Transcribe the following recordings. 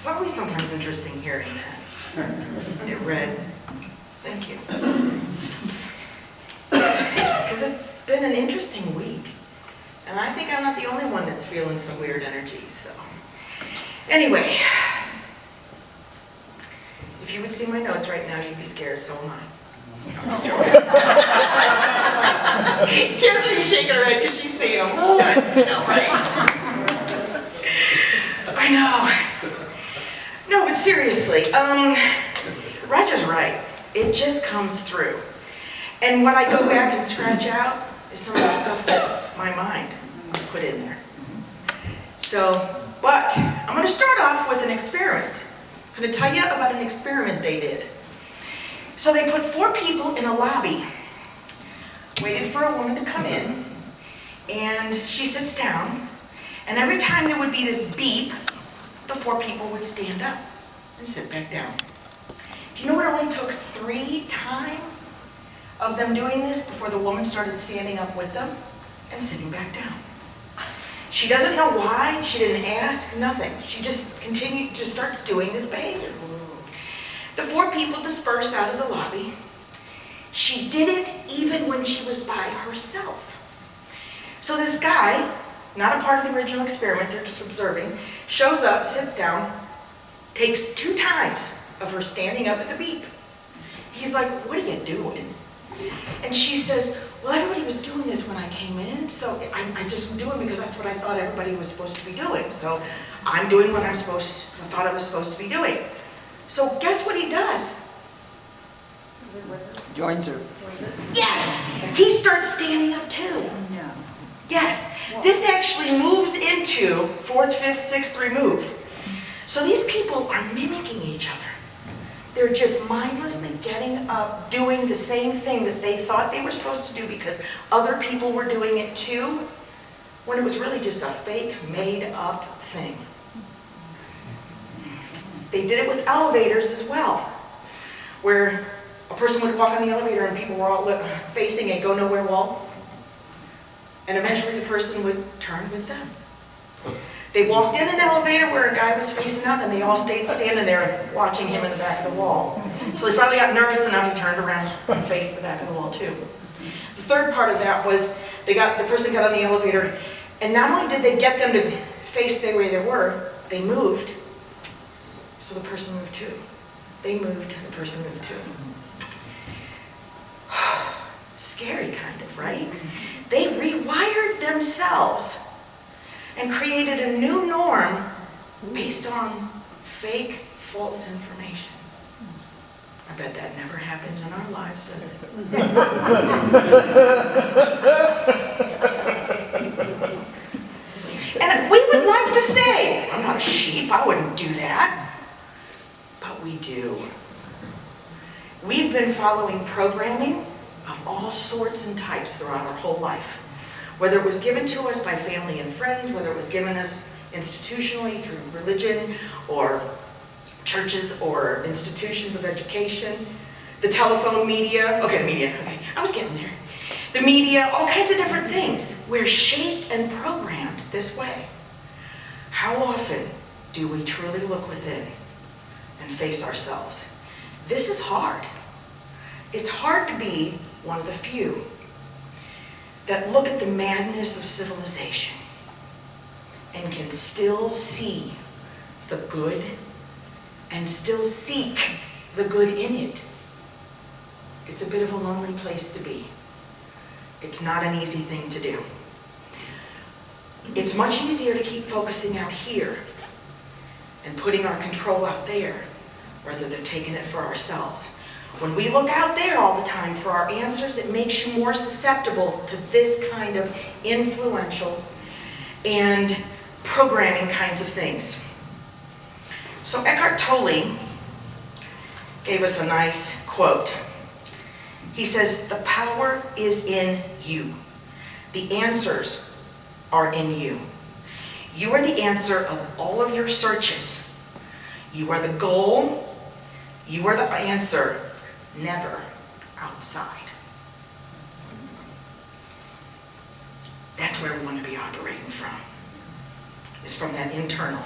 It's always sometimes interesting hearing that. It read, thank you. Because it's been an interesting week. And I think I'm not the only one that's feeling some weird energy, so. Anyway, if you would see my notes right now, you'd be scared, so am I. I'm just joking. Kirsten's shaking her head because she's seen them. I know, right? I know. No, but seriously, Roger's right. It just comes through. And what I go back and scratch out is some of the stuff that my mind put in there. So, but I'm going to start off with an experiment. I'm going to tell you about an experiment they did. So they put 4 people in a lobby, waited for a woman to come in, and she sits down, and every time there would be this beep, the 4 people would stand up and sit back down. Do you know what only took 3 times of them doing this before the woman started standing up with them and sitting back down? She doesn't know why, she didn't ask, nothing. She just continued, just starts doing this behavior. The 4 people disperse out of the lobby. She did it even when she was by herself. So this guy, not a part of the original experiment, they're just observing, shows up, sits down, takes 2 times of her standing up at the beep. He's like, what are you doing? And she says, well, everybody was doing this when I came in, so I just doing because that's what I thought everybody was supposed to be doing. So I'm doing what I thought I was supposed to be doing. So guess what he does? Joins her. Yes! He starts standing up too. Yeah. Yes. This actually moves into 4th, 5th, 6th removed. So these people are mimicking each other. They're just mindlessly getting up, doing the same thing that they thought they were supposed to do because other people were doing it too, when it was really just a fake, made-up thing. They did it with elevators as well, where a person would walk on the elevator and people were all facing a go-nowhere wall, and eventually the person would turn with them. They walked in an elevator where a guy was facing up and they all stayed standing there watching him in the back of the wall. Until he finally got nervous enough, he turned around and faced the back of the wall too. The third part of that was the person got on the elevator, and not only did they get them to face the way they were, they moved, so the person moved too. They moved, and the person moved too. Scary kind of, right? They rewired themselves and created a new norm based on fake, false information. I bet that never happens in our lives, does it? And we would like to say, I'm not a sheep, I wouldn't do that. But we do. We've been following programming of all sorts and types throughout our whole life. Whether it was given to us by family and friends, whether it was given us institutionally through religion or churches or institutions of education, the telephone media, okay, the media, okay, I was getting there. The media, all kinds of different things. We're shaped and programmed this way. How often do we truly look within and face ourselves? This is hard. It's hard to be one of the few that look at the madness of civilization and can still see the good and still seek the good in it. It's a bit of a lonely place to be. It's not an easy thing to do. It's much easier to keep focusing out here and putting our control out there rather than taking it for ourselves. When we look out there all the time for our answers, it makes you more susceptible to this kind of influential and programming kinds of things. So Eckhart Tolle gave us a nice quote. He says, "The power is in you. The answers are in you. You are the answer of all of your searches. You are the goal. You are the answer. Never outside." That's where we want to be operating from, is from that internal.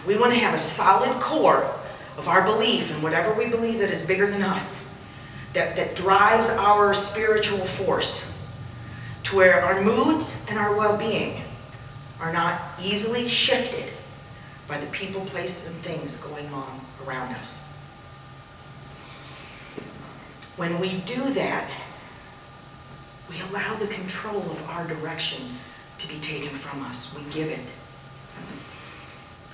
We want to have a solid core of our belief in whatever we believe that is bigger than us, that drives our spiritual force, to where our moods and our well-being are not easily shifted by the people, places, and things going on around us. When we do that, we allow the control of our direction to be taken from us. We give it.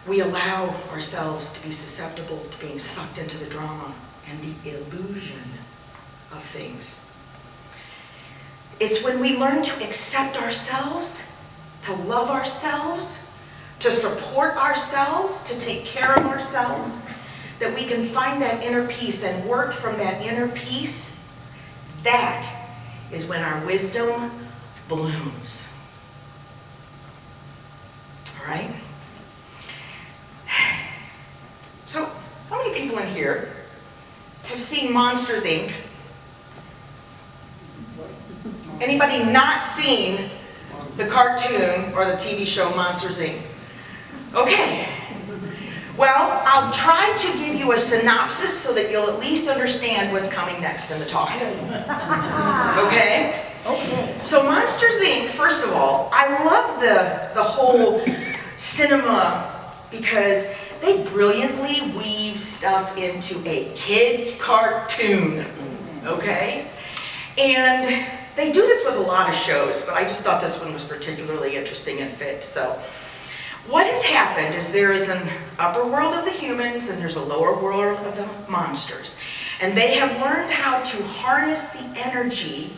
We allow ourselves to be susceptible to being sucked into the drama and the illusion of things. It's when we learn to accept ourselves, to love ourselves, to support ourselves, to take care of ourselves, that we can find that inner peace and work from that inner peace. That is when our wisdom blooms. All right? So, how many people in here have seen Monsters, Inc.? Anybody not seen the cartoon or the TV show Monsters, Inc.? Okay. Well, I'll try to give you a synopsis so that you'll at least understand what's coming next in the talk. Okay? Okay. So Monsters, Inc., first of all, I love the whole cinema because they brilliantly weave stuff into a kid's cartoon. Okay? And they do this with a lot of shows, but I just thought this one was particularly interesting and fit. So what has happened is there is an upper world of the humans and there's a lower world of the monsters. And they have learned how to harness the energy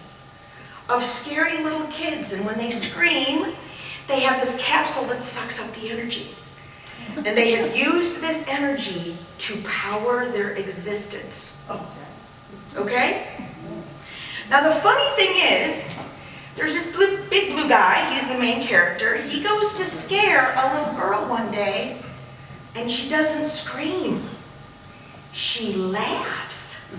of scary little kids. And when they scream, they have this capsule that sucks up the energy. And they have used this energy to power their existence. Okay? Now the funny thing is, there's this big blue guy, he's the main character. He goes to scare a little girl one day, and she doesn't scream. She laughs.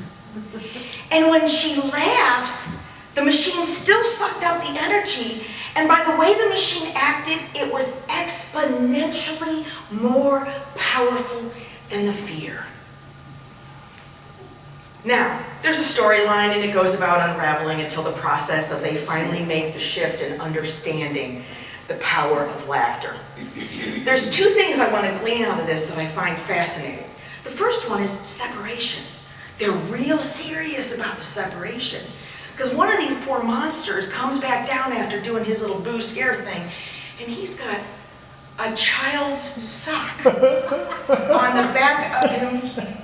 And when she laughs, the machine still sucked out the energy, and by the way the machine acted, it was exponentially more powerful than the fear. Now, there's a storyline and it goes about unraveling until the process of they finally make the shift in understanding the power of laughter. There's two things I want to glean out of this that I find fascinating. The first one is separation. They're real serious about the separation. Because one of these poor monsters comes back down after doing his little boo scare thing, and he's got a child's sock on the back of him,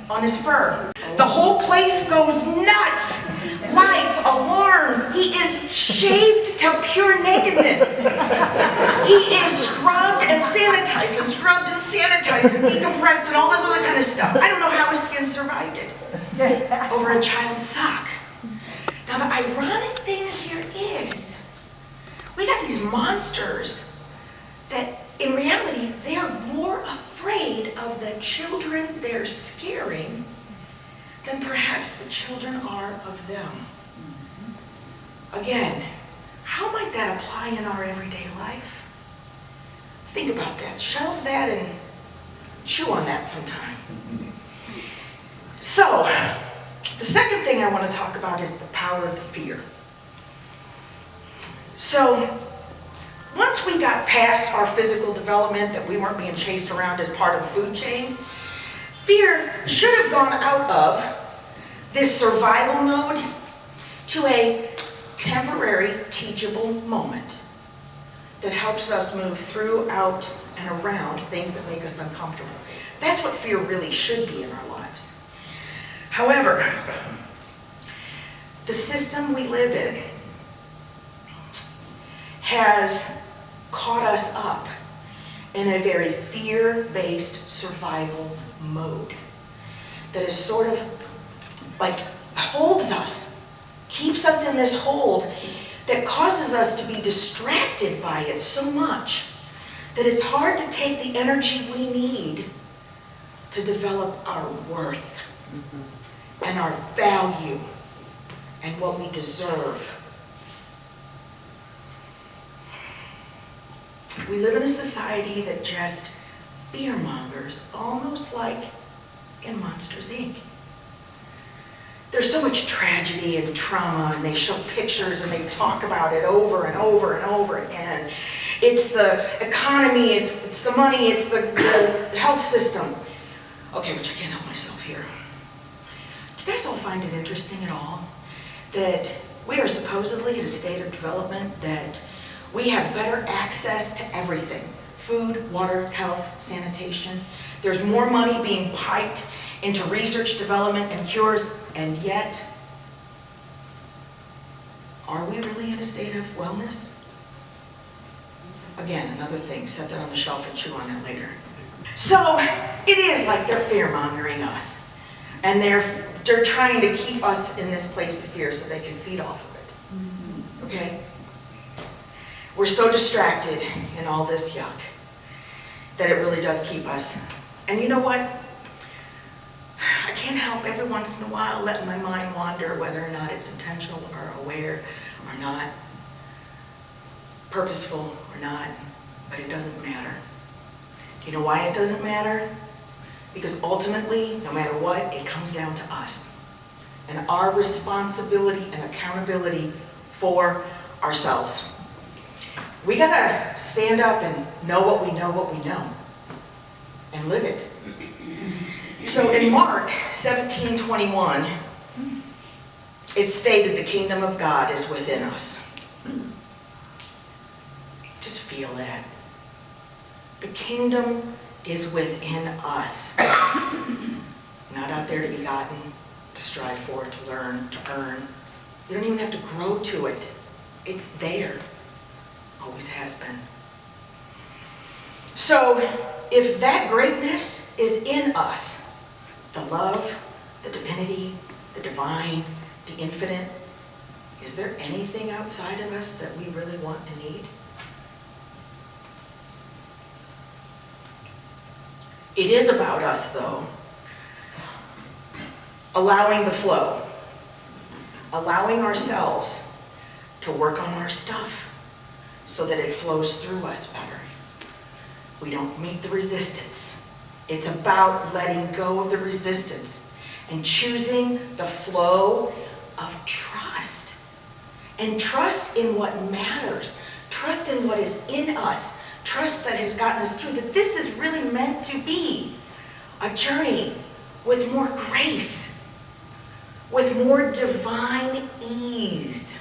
on his fur. The whole place goes nuts. Lights, alarms. He is shaved to pure nakedness. He is scrubbed and sanitized and scrubbed and sanitized and decompressed and all this other kind of stuff. I don't know how his skin survived it. Over a child's sock. Now the ironic thing here is, we got these monsters that in reality, they are more afraid of the children they're scaring than perhaps the children are of them. Again, how might that apply in our everyday life? Think about that. Shelve that and chew on that sometime. So, the second thing I want to talk about is the power of the fear. So, once we got past our physical development, that we weren't being chased around as part of the food chain, fear should have gone out of this survival mode to a temporary teachable moment that helps us move through, out, and around things that make us uncomfortable. That's what fear really should be in our lives. However, the system we live in has caught us up in a very fear-based survival mode that is sort of like holds us, keeps us in this hold that causes us to be distracted by it so much that it's hard to take the energy we need to develop our worth and our value and what we deserve. We live in a society that just fear mongers, almost like in Monsters, Inc. There's so much tragedy and trauma, and they show pictures and they talk about it over and over and over again. It's the economy, it's the money, it's the health system. Okay, which I can't help myself here. Do you guys all find it interesting at all that we are supposedly at a state of development that we have better access to everything? Food, water, health, sanitation. There's more money being piped into research, development, and cures, and yet, are we really in a state of wellness? Again, another thing, set that on the shelf and chew on that later. So, it is like they're fear-mongering us, and they're trying to keep us in this place of fear so they can feed off of it, okay? We're so distracted in all this yuck that it really does keep us. And you know what? I can't help every once in a while letting my mind wander, whether or not it's intentional or aware or not, purposeful or not, but it doesn't matter. Do you know why it doesn't matter? Because ultimately, no matter what, it comes down to us and our responsibility and accountability for ourselves. We gotta stand up and know what we know, and live it. So in Mark 17:21, it's stated the kingdom of God is within us. Just feel that. The kingdom is within us. Not out there to be gotten, to strive for, to learn, to earn. You don't even have to grow to it. It's there. Always has been. So, if that greatness is in us, the love, the divinity, the divine, the infinite, is there anything outside of us that we really want and need? It is about us, though, allowing the flow, allowing ourselves to work on our stuff so that it flows through us better. We don't meet the resistance. It's about letting go of the resistance and choosing the flow of trust. And trust in what matters. Trust in what is in us. Trust that has gotten us through, that this is really meant to be a journey with more grace, with more divine ease.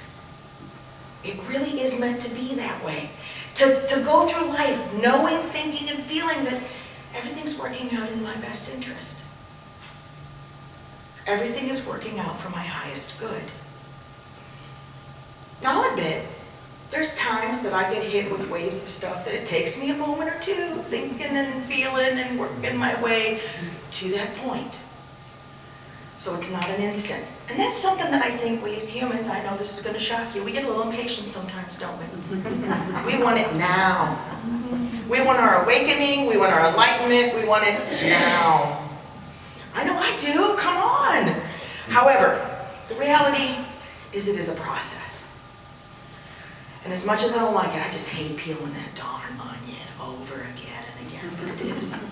It really is meant to be that way. To go through life knowing, thinking, and feeling that everything's working out in my best interest. Everything is working out for my highest good. Now I'll admit, there's times that I get hit with waves of stuff that it takes me a moment or two thinking and feeling and working my way to that point. So it's not an instant. And that's something that I think we as humans, I know this is going to shock you, we get a little impatient sometimes, don't we? We want it now. We want our awakening, we want our enlightenment, we want it now. I know I do, come on. However, the reality is it is a process. And as much as I don't like it, I just hate peeling that darn onion over again and again, but it is.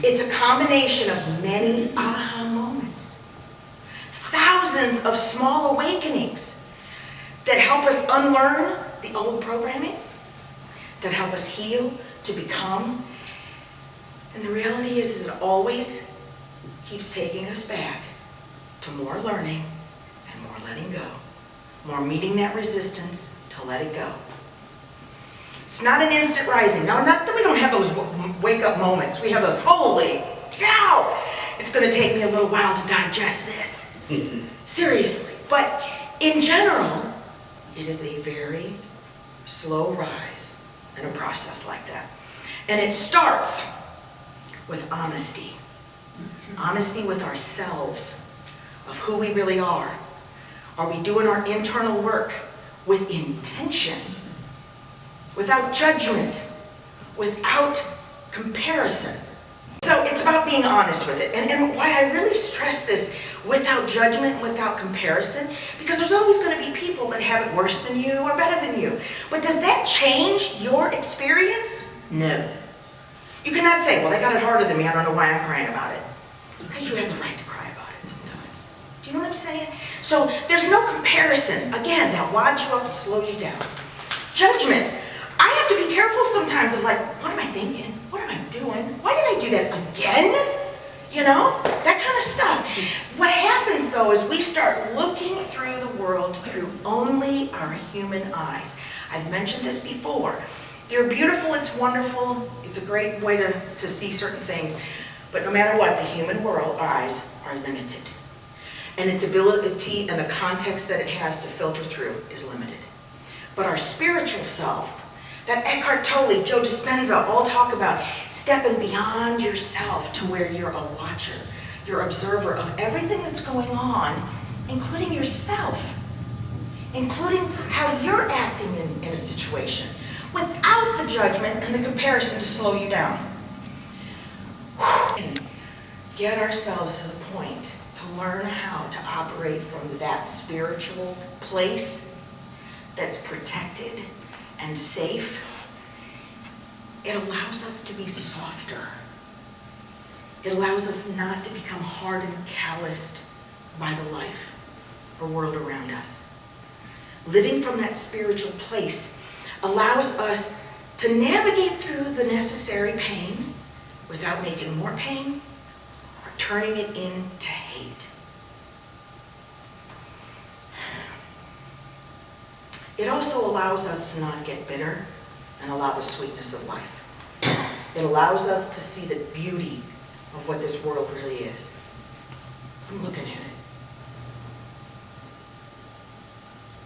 It's a combination of many aha moments, thousands of small awakenings that help us unlearn the old programming, that help us heal to become. And the reality is it always keeps taking us back to more learning and more letting go, more meeting that resistance to let it go. It's not an instant rising. Now, not that we don't have those wake-up moments. We have those, holy cow, it's going to take me a little while to digest this. Seriously. But in general, it is a very slow rise in a process like that. And it starts with honesty. Honesty with ourselves, of who we really are. Are we doing our internal work with intention? Without judgment, without comparison. So it's about being honest with it. And why I really stress this, without judgment, without comparison, because there's always going to be people that have it worse than you or better than you. But does that change your experience? No. You cannot say, well, they got it harder than me, I don't know why I'm crying about it. Because you have the right to cry about it sometimes. Do you know what I'm saying? So there's no comparison. Again, that wads you up and slows you down. Judgment. I have to be careful sometimes of like, what am I thinking? What am I doing? Why did I do that again? You know, that kind of stuff. What happens though is we start looking through the world through only our human eyes. I've mentioned this before. They're beautiful, it's wonderful, it's a great way to see certain things. But no matter what, the human world eyes are limited. And its ability and the context that it has to filter through is limited. But our spiritual self, that Eckhart Tolle, Joe Dispenza all talk about stepping beyond yourself to where you're a watcher, you're observer of everything that's going on, including yourself, including how you're acting in a situation, without the judgment and the comparison to slow you down. And get ourselves to the point to learn how to operate from that spiritual place that's protected and safe. It allows us to be softer. It allows us not to become hard and calloused by the life or world around us. Living from that spiritual place allows us to navigate through the necessary pain without making more pain or turning it into hate. It also allows us to not get bitter and allow the sweetness of life. It allows us to see the beauty of what this world really is. I'm looking at it.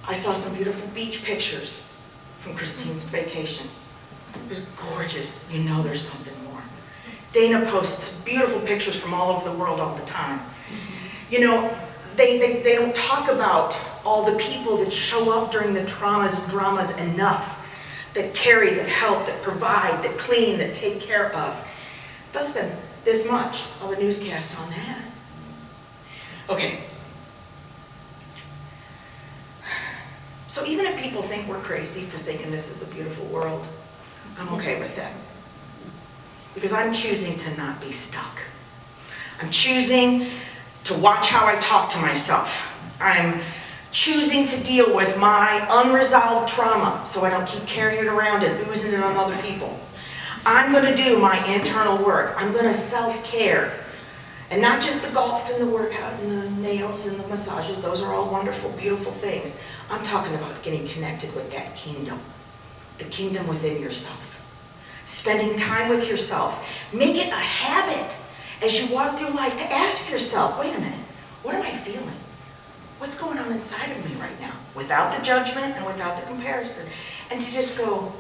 I saw some beautiful beach pictures from Christine's vacation. It was gorgeous. You know there's something more. Dana posts beautiful pictures from all over the world all the time. You know, they don't talk about all the people that show up during the traumas and dramas enough, that carry, that help, that provide, that clean, that take care of. They'll spend this much of a newscast on that. Okay. So even if people think we're crazy for thinking this is a beautiful world, I'm okay with that. Because I'm choosing to not be stuck. I'm choosing to watch how I talk to myself. I'm choosing to deal with my unresolved trauma so I don't keep carrying it around and oozing it on other people. I'm going to do my internal work. I'm going to self-care. And not just the golf and the workout and the nails and the massages. Those are all wonderful, beautiful things. I'm talking about getting connected with that kingdom. The kingdom within yourself. Spending time with yourself. Make it a habit as you walk through life to ask yourself, wait a minute, what am I feeling? What's going on inside of me right now? Without the judgment and without the comparison. And to just go,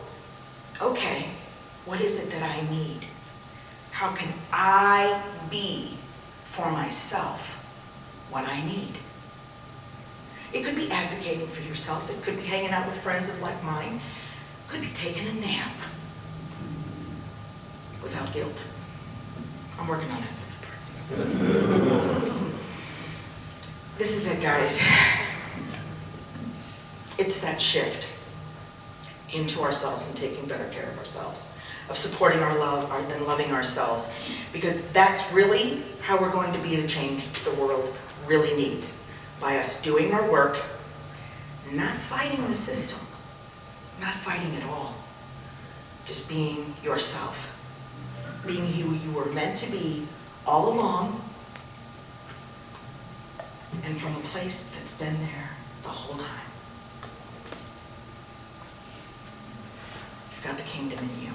okay, what is it that I need? How can I be for myself what I need? It could be advocating for yourself. It could be hanging out with friends of like mind. It could be taking a nap without guilt. I'm working on that second part. This is it, guys. It's that shift into ourselves and taking better care of ourselves, of supporting our love and loving ourselves, because that's really how we're going to be the change the world really needs, by us doing our work, not fighting the system, not fighting at all, just being yourself, being who you were meant to be all along, and from a place that's been there the whole time. You've got the kingdom in you.